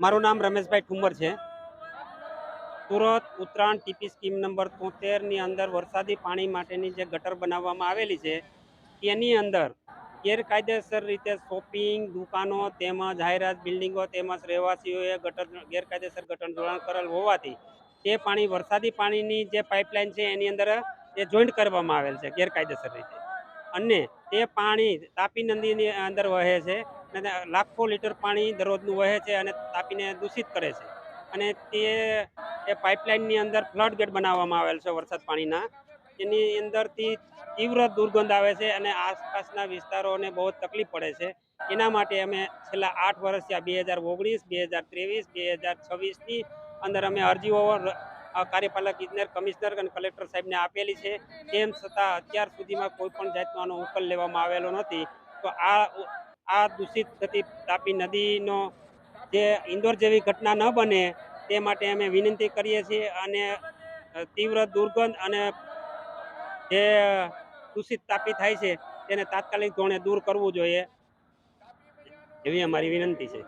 મારું નામ રમેશભાઈ ઠુંબર છે. Surat Uttarayan TP scheme number 73ની અંદર વરસાદી પાણી માટેની જે ગટર બનાવવામાં આવેલી છે તેની અંદર ગેરકાયદેસર રીતે શોપિંગ દુકાનો તેમજ જાહેરાત બિલ્ડિંગો તેમજ રહેવાસીઓએ ગેરકાયદેસર ગટર જોડાણ કરેલ હોવાથી તે પાણી વરસાદી પાણીની જે પાઇપલાઇન છે એની અંદર એ જોઈન્ટ કરવામાં આવેલ છે ગેરકાયદેસર રીતે, અને તે પાણી તાપી નદીની અંદર વહે છે અને લાખો લીટર પાણી દરરોજનું વહે છે અને તાપીને દૂષિત કરે છે. અને એ પાઇપલાઇનની અંદર ફ્લડ ગેટ બનાવવામાં આવેલ છે વરસાદ પાણીના, એની અંદરથી તીવ્ર દુર્ગંધ આવે છે અને આસપાસના વિસ્તારોને બહુ તકલીફ પડે છે. એના માટે અમે છેલ્લા 8 વર્ષથી 2019, 2023, 2026ની અંદર અમે અરજીઓ કાર્યપાલક ઇજનેર, કમિશનર અને કલેક્ટર સાહેબને આપેલી છે. તેમ છતાં અત્યાર સુધીમાં કોઈ પણ જાતનો આનો ઉકેલ લેવામાં આવેલો નથી. તો આ દૂષિત થતી તાપી નદીનો જે ઇન્દોર જેવી ઘટના ન બને તે માટે અમે વિનંતી કરીએ છીએ અને તીવ્ર દુર્ગંધ અને જે દૂષિત તાપી થાય છે તેને તાત્કાલિક ધોરણે દૂર કરવું જોઈએ એવી અમારી વિનંતી છે.